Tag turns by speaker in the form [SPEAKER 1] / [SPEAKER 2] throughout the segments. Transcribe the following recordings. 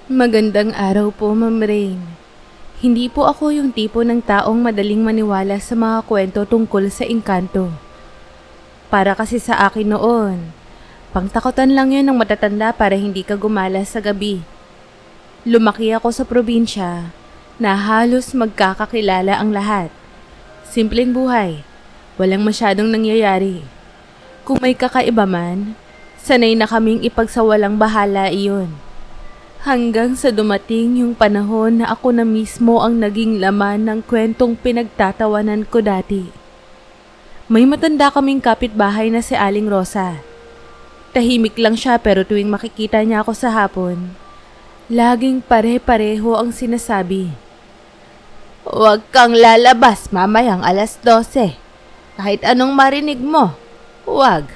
[SPEAKER 1] Magandang araw po, Ma'am Rain. Hindi po ako yung tipo ng taong madaling maniwala sa mga kwento tungkol sa engkanto. Para kasi sa akin noon, pangtakutan lang yun ng matatanda para hindi ka gumalas sa gabi. Lumaki ako sa probinsya na halos magkakakilala ang lahat. Simpleng buhay, walang masyadong nangyayari. Kung may kakaiba man, sanay na kaming ipagsawalang bahala iyon. Hanggang sa dumating yung panahon na ako na mismo ang naging laman ng kwentong pinagtatawanan ko dati. May matanda kaming kapitbahay na si Aling Rosa. Tahimik lang siya pero tuwing makikita niya ako sa hapon, laging pare-pareho ang sinasabi. "Huwag kang lalabas mamayang 12:00. Kahit anong marinig mo, huwag."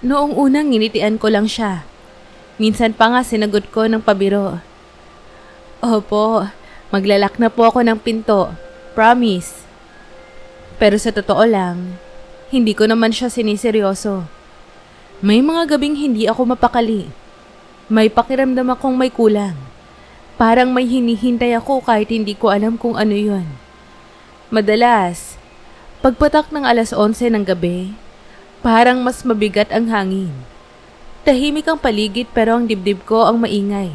[SPEAKER 1] Noong unang nginitian ko lang siya. Minsan pa nga sinagot ko ng pabiro. "Opo, maglalak na po ako ng pinto. Promise." Pero sa totoo lang, hindi ko naman siya siniseryoso. May mga gabing hindi ako mapakali. May pakiramdam akong may kulang. Parang may hinihintay ako kahit hindi ko alam kung ano yun. Madalas, pagpatak ng 11:00 ng gabi, parang mas mabigat ang hangin. Tahimik ang paligid pero ang dibdib ko ang maingay.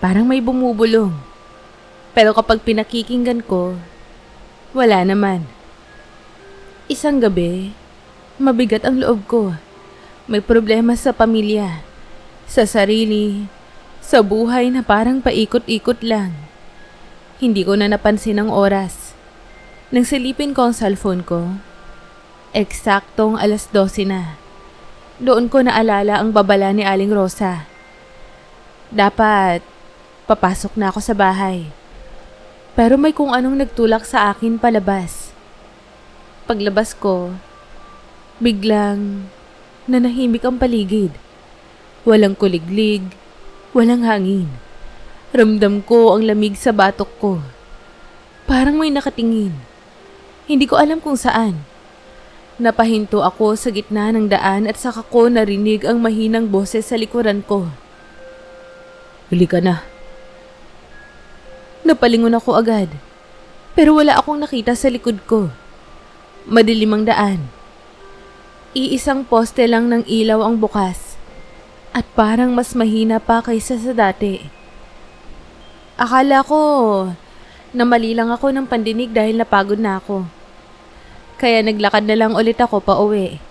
[SPEAKER 1] Parang may bumubulong. Pero kapag pinakikinggan ko, wala naman. Isang gabi, mabigat ang loob ko. May problema sa pamilya, sa sarili, sa buhay na parang paikot-ikot lang. Hindi ko na napansin ang oras. Nang silipin ko ang cellphone ko, eksaktong 12:00 na. Doon ko naalala ang babala ni Aling Rosa. Dapat, papasok na ako sa bahay. Pero may kung anong nagtulak sa akin palabas. Paglabas ko, biglang nanahimik ang paligid. Walang kuliglig, walang hangin. Ramdam ko ang lamig sa batok ko. Parang may nakatingin. Hindi ko alam kung saan. Napahinto ako sa gitna ng daan at saka ko narinig ang mahinang boses sa likuran ko. "Huli ka na." Napalingon ako agad, pero wala akong nakita sa likod ko. Madilim ang daan. Iisang poste lang ng ilaw ang bukas, at parang mas mahina pa kaysa sa dati. Akala ko na mali lang ako ng pandinig dahil napagod na ako. Kaya naglakad na lang ulit ako pa uwi.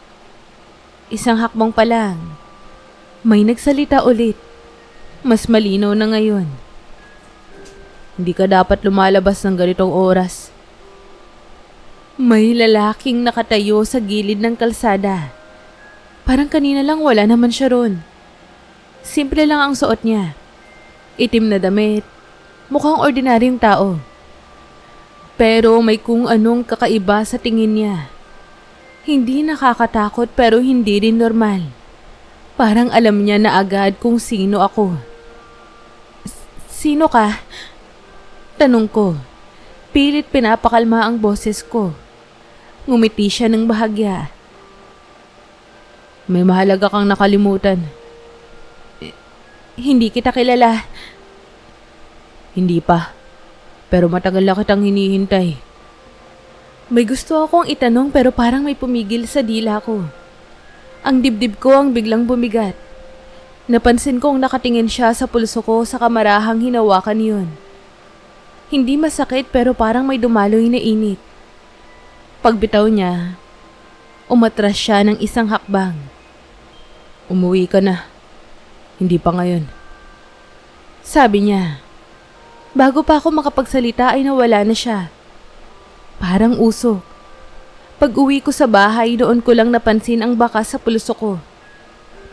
[SPEAKER 1] Isang hakbang pa lang, may nagsalita ulit. Mas malinaw na ngayon. "Hindi ka dapat lumalabas ng ganitong oras." May lalaking nakatayo sa gilid ng kalsada. Parang kanina lang wala naman siya ron. Simple lang ang suot niya. Itim na damit, mukhang ordinaryong tao. Pero may kung anong kakaiba sa tingin niya. Hindi nakakatakot pero hindi rin normal. Parang alam niya na agad kung sino ako. "Sino ka?" Tanong ko. Pilit pinapakalma ang boses ko. Ngumiti siya ng bahagya. "May mahalaga kang nakalimutan." Hindi kita kilala." "Hindi pa. Pero matagal na kitang hinihintay." May gusto akong itanong pero parang may pumigil sa dila ko. Ang dibdib ko ang biglang bumigat. Napansin kong nakatingin siya sa pulso ko sa kamarahang hinawakan yun. Hindi masakit pero parang may dumaloy na init. Pagbitaw niya, umatras siya ng isang hakbang. "Umuwi ka na. Hindi pa ngayon." Sabi niya. Bago pa ako makapagsalita ay nawala na siya. Parang usok. Pag-uwi ko sa bahay, doon ko lang napansin ang bakas sa pulso ko.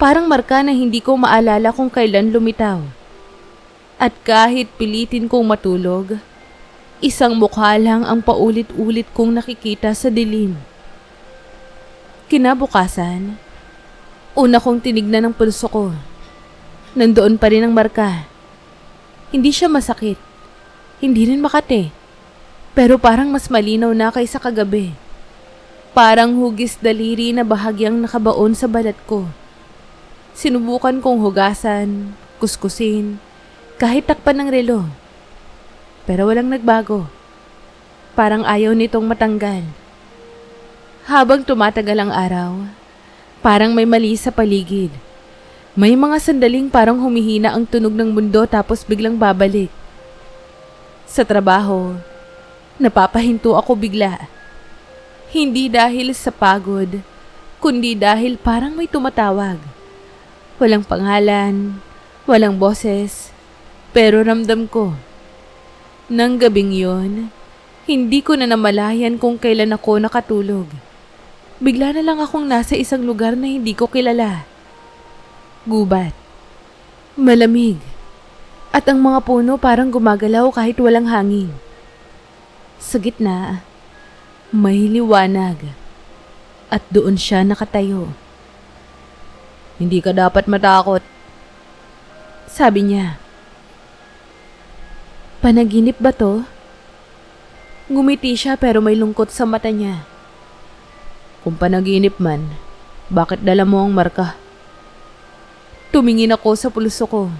[SPEAKER 1] Parang marka na hindi ko maalala kung kailan lumitaw. At kahit pilitin kong matulog, isang mukha lang ang paulit-ulit kong nakikita sa dilim. Kinabukasan, una kong tinignan ang pulso ko. Nandoon pa rin ang marka. Hindi siya masakit. Hindi rin makate. Pero parang mas malinaw na kaysa kagabi. Parang hugis daliri na bahagyang nakabaon sa balat ko. Sinubukan kong hugasan, kuskusin, kahit takpan ng relo. Pero walang nagbago. Parang ayaw nitong matanggal. Habang tumatagal ang araw, parang may mali sa paligid. May mga sandaling parang humihina ang tunog ng mundo tapos biglang babalik. Sa trabaho, napapahinto ako bigla. Hindi dahil sa pagod, kundi dahil parang may tumatawag. Walang pangalan, walang boses, pero ramdam ko. Nang gabing yon, hindi ko na namalayan kung kailan ako nakatulog. Bigla na lang akong nasa isang lugar na hindi ko kilala. Gubat. Malamig. At ang mga puno parang gumagalaw kahit walang hangin. Sa gitna, may liwanag. At doon siya nakatayo. Hindi ka dapat matakot, sabi niya. Panaginip ba to? Ngumiti siya pero may lungkot sa mata niya. Kung panaginip man, bakit dala mo ang marka? Tumingin ako sa pulso ko.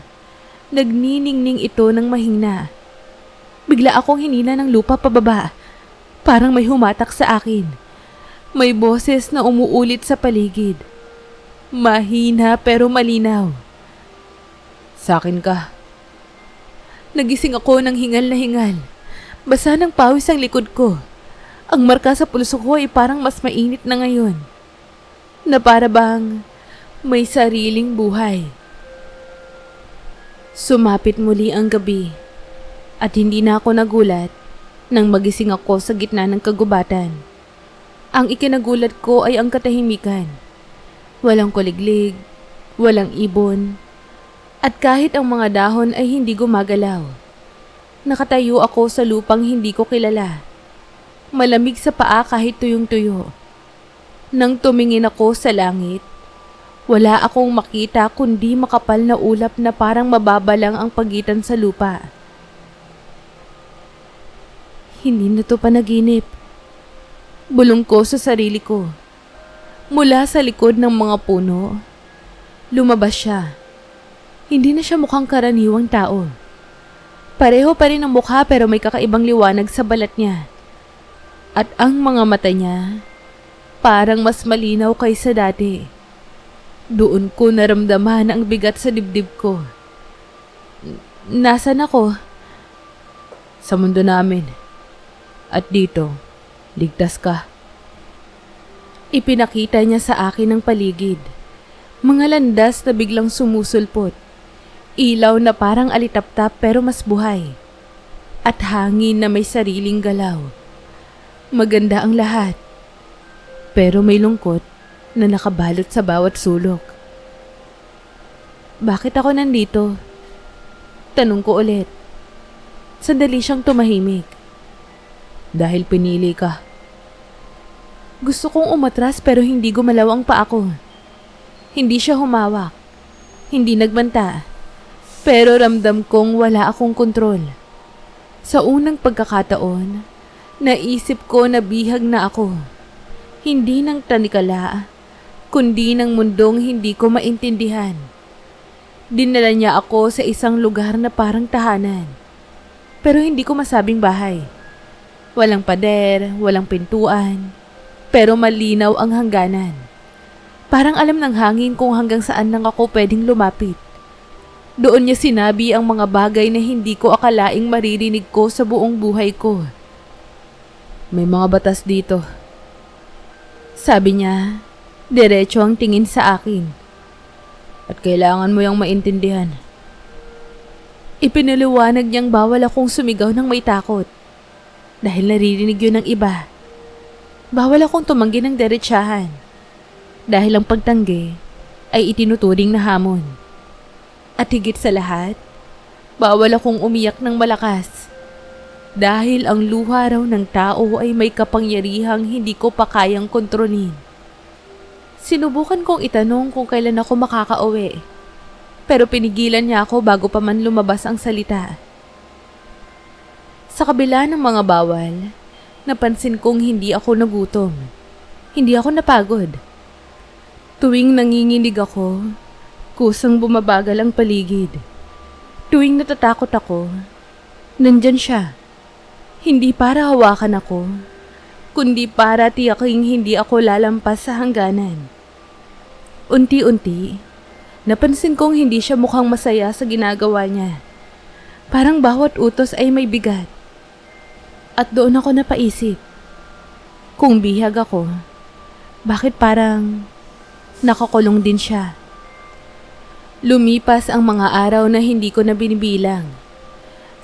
[SPEAKER 1] Nagniningning ito ng mahina. Bigla akong hinina ng lupa pababa. Parang may humatak sa akin. May boses na umuulit sa paligid. Mahina pero malinaw. Sa akin ka. Nagising ako ng hingal na hingal. Basa ng pawis ang likod ko. Ang marka sa pulso ko ay parang mas mainit na ngayon. Na para bang may sariling buhay. Sumapit muli ang gabi at hindi na ako nagulat nang magising ako sa gitna ng kagubatan. Ang ikinagulat ko ay ang katahimikan. Walang kuliglig, walang ibon, at kahit ang mga dahon ay hindi gumagalaw. Nakatayo ako sa lupang hindi ko kilala. Malamig sa paa kahit tuyong-tuyo. Nang tumingin ako sa langit, wala akong makita kundi makapal na ulap na parang mababalang ang pagitan sa lupa. Hindi na to panaginip. Bulong ko sa sarili ko. Mula sa likod ng mga puno, lumabas siya. Hindi na siya mukhang karaniwang tao. Pareho pa rin ang mukha pero may kakaibang liwanag sa balat niya. At ang mga mata niya, parang mas malinaw kaysa dati. Doon ko naramdaman ang bigat sa dibdib ko. Nasaan ako? Sa mundo namin. At dito, ligtas ka. Ipinakita niya sa akin ang paligid. Mga landas na biglang sumusulpot. Ilaw na parang alitaptap pero mas buhay. At hangin na may sariling galaw. Maganda ang lahat. Pero may lungkot na nakabalot sa bawat sulok. Bakit ako nandito? Tanong ko ulit. Sandali siyang tumahimik. Dahil pinili ka. Gusto kong umatras pero hindi gumalaw ang paa ko. Hindi siya humawak. Hindi nagbanta. Pero ramdam kong wala akong kontrol. Sa unang pagkakataon, naisip ko na bihag na ako. Hindi ng tanikala, kundi ng mundong hindi ko maintindihan. Dinala niya ako sa isang lugar na parang tahanan. Pero hindi ko masabing bahay. Walang pader, walang pintuan, pero malinaw ang hangganan. Parang alam ng hangin kung hanggang saan lang ako pwedeng lumapit. Doon niya sinabi ang mga bagay na hindi ko akalaing maririnig ko sa buong buhay ko. May mga batas dito. Sabi niya, diretso ang tingin sa akin. At kailangan mo yung maintindihan. Ipinaliwanag niyang bawal akong sumigaw ng may takot. Dahil naririnig yun ng iba. Bawal akong tumanggi ng diretsahan. Dahil ang pagtanggi ay itinuturing na hamon. At higit sa lahat, bawal akong umiyak ng malakas. Dahil ang luha raw ng tao ay may kapangyarihang hindi ko pa kayang kontrolin. Sinubukan kong itanong kung kailan ako makakauwi. Pero pinigilan niya ako bago pa man lumabas ang salita. Sa kabila ng mga bawal, napansin kong hindi ako nagutom. Hindi ako napagod. Tuwing nanginginig ako, kusang bumabagal ang paligid. Tuwing natatakot ako, nandyan siya. Hindi para hawakan ako, kundi para tiyaking hindi ako lalampas sa hangganan. Unti-unti, napansin kong hindi siya mukhang masaya sa ginagawa niya. Parang bawat utos ay may bigat. At doon ako napaisip, kung bihag ako, bakit parang nakakulong din siya? Lumipas ang mga araw na hindi ko na binibilang.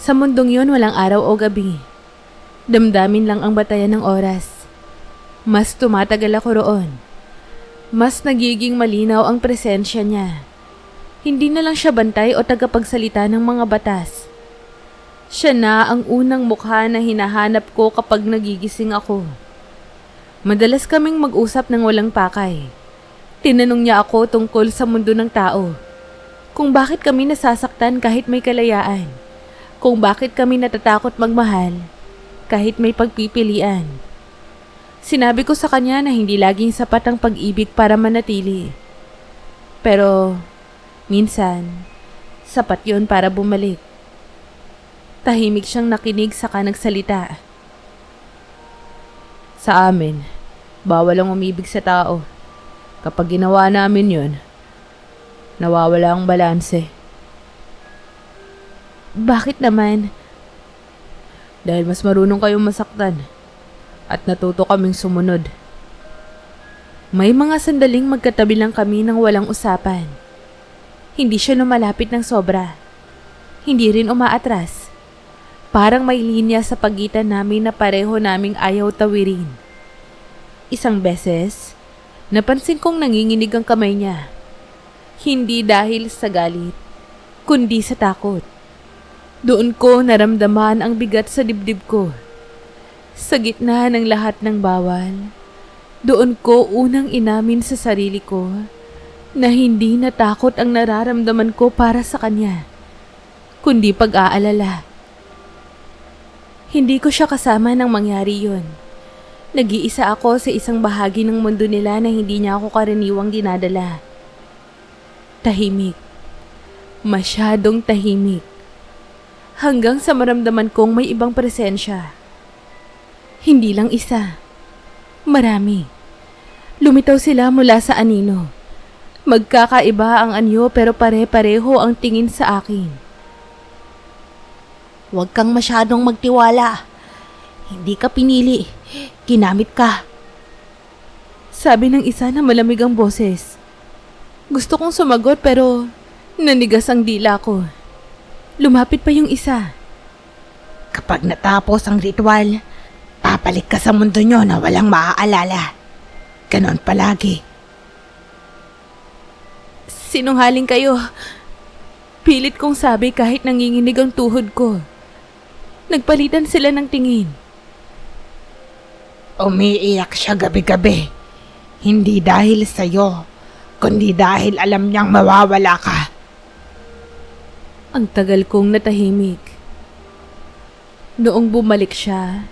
[SPEAKER 1] Sa mundong yun walang araw o gabi. Damdamin lang ang batayan ng oras. Mas tumatagal ako roon. Mas nagiging malinaw ang presensya niya. Hindi na lang siya bantay o tagapagsalita ng mga batas. Siya na ang unang mukha na hinahanap ko kapag nagigising ako. Madalas kaming mag-usap ng walang pakay. Tinanong niya ako tungkol sa mundo ng tao. Kung bakit kami nasasaktan kahit may kalayaan. Kung bakit kami natatakot magmahal kahit may pagpipilian. Sinabi ko sa kanya na hindi laging sapat ang pag-ibig para manatili. Pero minsan, sapat yon para bumalik. Tahimik siyang nakinig saka nagsalita. Sa amin, bawal ang umibig sa tao. Kapag ginawa namin yon, nawawala ang balanse. Bakit naman? Dahil mas marunong kayong masaktan at natuto kaming sumunod. May mga sandaling magkatabi lang kami nang walang usapan. Hindi siya lumalapit ng sobra. Hindi rin umaatras. Parang may linya sa pagitan namin na pareho naming ayaw tawirin. Isang beses, napansin kong nanginginig ang kamay niya. Hindi dahil sa galit, kundi sa takot. Doon ko naramdaman ang bigat sa dibdib ko. Sa gitna ng lahat ng bawal, doon ko unang inamin sa sarili ko na hindi natakot ang nararamdaman ko para sa kanya, kundi pag-aalala. Hindi ko siya kasama nang mangyari yun. Nag-iisa ako sa isang bahagi ng mundo nila na hindi niya ako karaniwang dinadala. Tahimik. Masyadong tahimik. Hanggang sa maramdaman kong may ibang presensya. Hindi lang isa. Marami. Lumitaw sila mula sa anino. Magkakaiba ang anyo pero pare-pareho ang tingin sa akin. Huwag kang masyadong magtiwala. Hindi ka pinili. Ginamit ka. Sabi ng isa na malamig ang boses. Gusto kong sumagot pero nanigas ang dila ko. Lumapit pa yung isa. Kapag natapos ang ritual, papalik ka sa mundo nyo na walang maaalala. Ganon palagi. Sinungaling kayo. Pilit kong sabi kahit nanginginig ang tuhod ko. Nagpalitan sila ng tingin. Umiiyak siya gabi-gabi. Hindi dahil sa'yo, kundi dahil alam niyang mawawala ka. Ang tagal kong natahimik. Noong bumalik siya,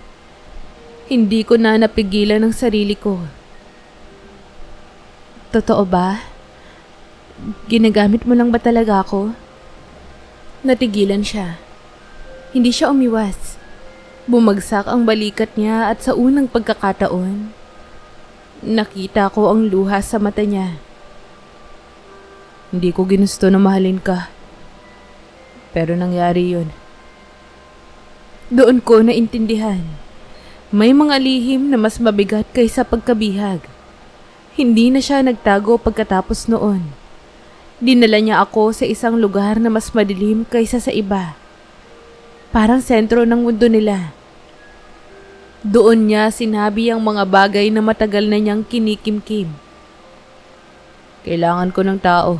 [SPEAKER 1] hindi ko na napigilan ang sarili ko. Totoo ba? Ginagamit mo lang ba talaga ako? Natigilan siya. Hindi siya umiwas. Bumagsak ang balikat niya at sa unang pagkakataon, nakita ko ang luha sa mata niya. Hindi ko ginusto na mahalin ka. Pero nangyari yun. Doon ko naintindihan. May mga lihim na mas mabigat kaysa pagkabihag. Hindi na siya nagtago pagkatapos noon. Dinala niya ako sa isang lugar na mas madilim kaysa sa iba. Parang sentro ng mundo nila. Doon niya sinabi ang mga bagay na matagal na niyang kinikimkim. Kailangan ko ng tao.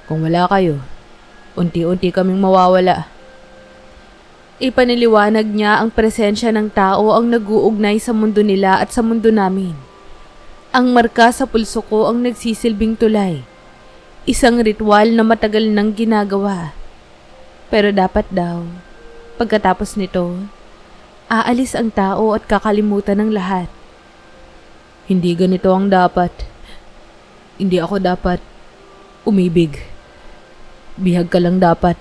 [SPEAKER 1] Kung wala kayo, unti-unti kaming mawawala. Ipaniliwanag niya ang presensya ng tao ang nag-uugnay sa mundo nila at sa mundo namin. Ang marka sa pulso ko ang nagsisilbing tulay. Isang ritual na matagal nang ginagawa. Pero dapat daw, pagkatapos nito, aalis ang tao at kakalimutan ng lahat. Hindi ganito ang dapat. Hindi ako dapat umibig. Bihag ka lang dapat.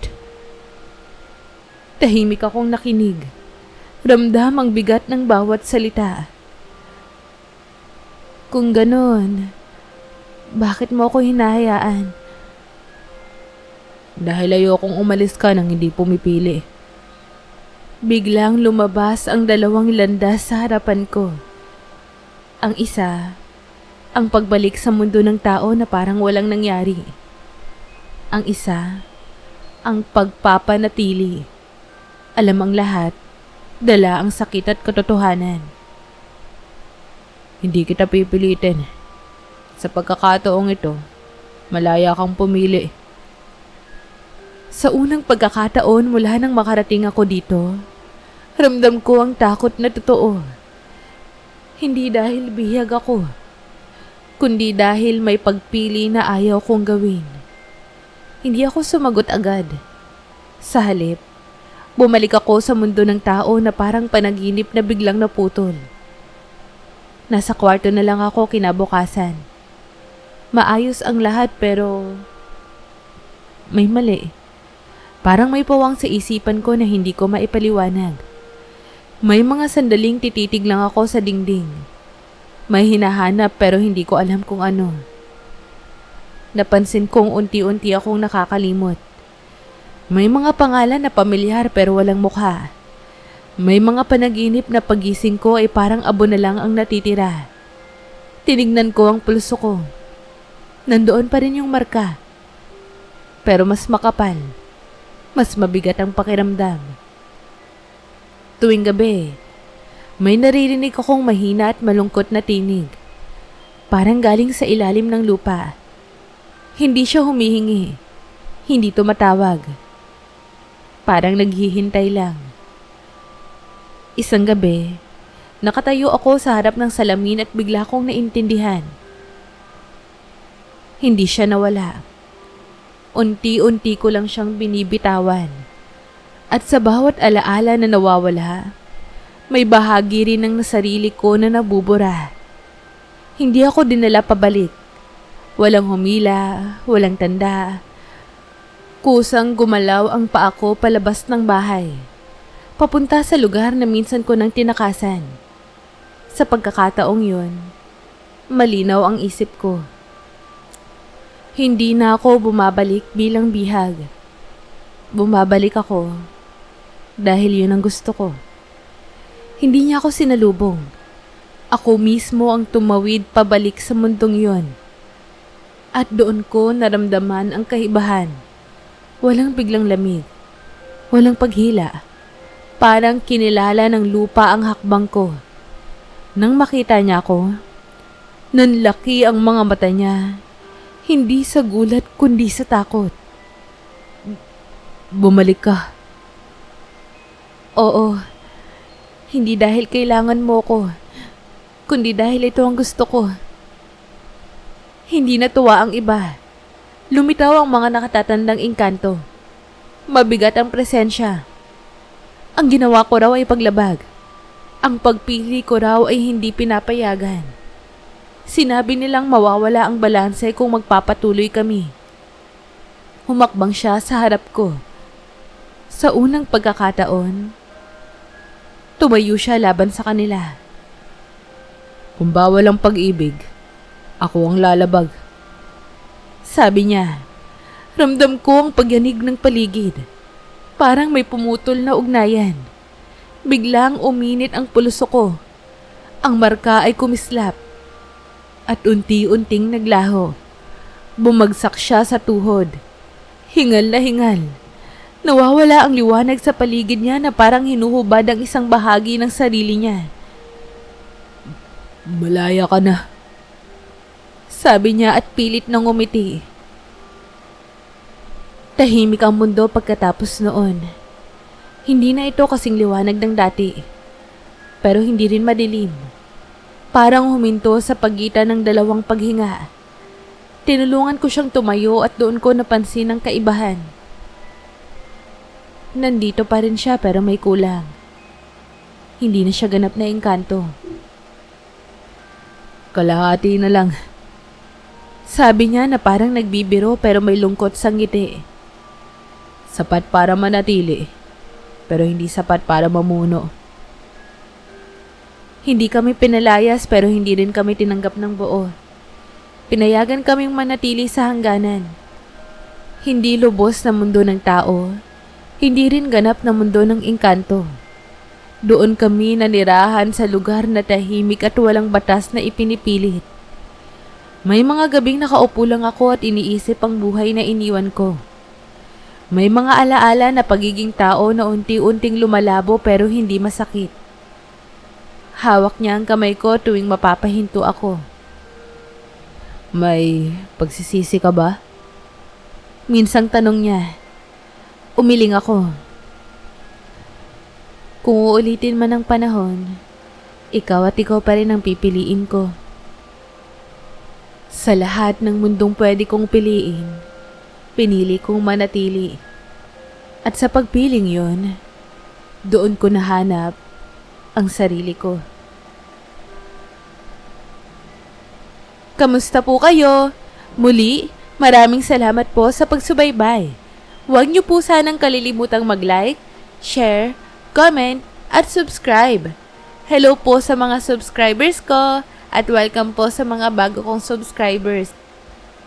[SPEAKER 1] Tahimik akong nakinig. Ramdam ang bigat ng bawat salita. Kung ganon, bakit mo ako hinahayaan? Dahil ayokong umalis ka nang hindi pumipili. Biglang lumabas ang dalawang landas sa harapan ko. Ang isa, ang pagbalik sa mundo ng tao na parang walang nangyari. Ang isa, ang pagpapanatili. Alam ang lahat, dala ang sakit at katotohanan. Hindi kita pipilitin. Sa pagkakataong ito, malaya kang pumili. Sa unang pagkakataon mula nang makarating ako dito, ramdam ko ang takot na totoo. Hindi dahil bihag ako, kundi dahil may pagpili na ayaw kong gawin. Hindi ako sumagot agad. Sa halip, bumalik ako sa mundo ng tao na parang panaginip na biglang naputol. Nasa kwarto na lang ako kinabukasan. Maayos ang lahat pero may mali. Parang may pawang sa isipan ko na hindi ko maipaliwanag. May mga sandaling tititig lang ako sa dingding. May hinahanap pero hindi ko alam kung ano. Napansin kong unti-unti akong nakakalimot. May mga pangalan na pamilyar pero walang mukha. May mga panaginip na pagising ko ay parang abo na lang ang natitira. Tinignan ko ang pulso ko. Nandoon pa rin yung marka. Pero mas makapal. Mas mabigat ang pakiramdam. Tuwing gabi, may naririnig akong mahina at malungkot na tinig. Parang galing sa ilalim ng lupa. Hindi siya humihingi. Hindi tumatawag. Parang naghihintay lang. Isang gabi, nakatayo ako sa harap ng salamin at bigla kong naintindihan. Hindi siya nawala. Unti-unti ko lang siyang binibitawan. At sa bawat alaala na nawawala, may bahagi rin ng nasarili ko na nabubura. Hindi ako dinala pabalik. Walang humila, walang tanda. Kusang gumalaw ang paa ko palabas ng bahay. Papunta sa lugar na minsan ko nang tinakasan. Sa pagkakataong yun, malinaw ang isip ko. Hindi na ako bumabalik bilang bihag. Bumabalik ako dahil yun ang gusto ko. Hindi niya ako sinalubong. Ako mismo ang tumawid pabalik sa mundong yun. At doon ko naramdaman ang kaibahan. Walang biglang lamig. Walang paghila. Parang kinilala ng lupa ang hakbang ko. Nang makita niya ako, nanlaki ang mga mata niya. Hindi sa gulat kundi sa takot. Bumalik ka. Oo. Hindi dahil kailangan mo ko, kundi dahil ito ang gusto ko. Hindi natuwa ang iba. Lumitaw ang mga nakatatandang engkanto. Mabigat ang presensya. Ang ginawa ko raw ay paglabag. Ang pagpili ko raw ay hindi pinapayagan. Sinabi nilang mawawala ang balanse kung magpapatuloy kami. Humakbang siya sa harap ko. Sa unang pagkakataon, tumayo siya laban sa kanila. Kung bawal ang pag-ibig, ako ang lalabag. Sabi niya, ramdam ko ang pagyanig ng paligid. Parang may pumutol na ugnayan. Biglang uminit ang pulso ko. Ang marka ay kumislap. At unti-unting naglaho. Bumagsak siya sa tuhod. Hingal na hingal. Nawawala ang liwanag sa paligid niya na parang hinuhubad ang isang bahagi ng sarili niya. Malaya ka na. Sabi niya at pilit nang ngumiti. Tahimik ang mundo pagkatapos noon. Hindi na ito kasing liwanag ng dati. Pero hindi rin madilim. Parang huminto sa pagitan ng dalawang paghinga. Tinulungan ko siyang tumayo at doon ko napansin ang kaibahan. Nandito pa rin siya pero may kulang. Hindi na siya ganap na engkanto. Kalahati na lang. Sabi niya na parang nagbibiro pero may lungkot sa ngiti. Sapat para manatili. pero hindi sapat para mamuno. Hindi kami pinalayas pero hindi rin kami tinanggap ng buo. Pinayagan kaming manatili sa hangganan. Hindi lubos na mundo ng tao, hindi rin ganap na mundo ng engkanto. Doon kami nanirahan sa lugar na tahimik at walang batas na ipinipilit. May mga gabing nakaupo lang ako at iniisip ang buhay na iniwan ko. May mga alaala na pagiging tao na unti-unting lumalabo pero hindi masakit. Hawak niya ang kamay ko tuwing mapapahinto ako. May pagsisisi ka ba? Minsang tanong niya. Umiling ako. Kung uulitin man ang panahon, ikaw at ikaw pa rin ang pipiliin ko. Sa lahat ng mundong pwede kong piliin, pinili kong manatili. At sa pagpiling yon, doon ko nahanap ang sarili ko. Kamusta po kayo? Muli, maraming salamat po sa pagsubaybay. Huwag niyo po sanang kalilimutang mag-like, share, comment, at subscribe. Hello po sa mga subscribers ko at welcome po sa mga bago kong subscribers.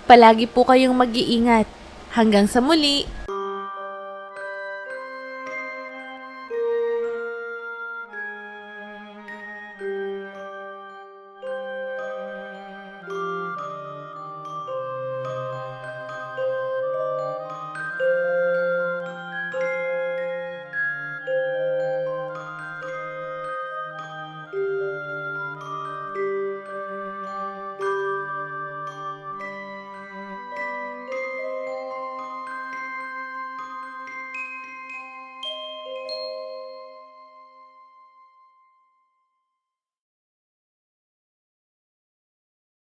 [SPEAKER 1] Palagi po kayong mag-iingat. Hanggang sa muli!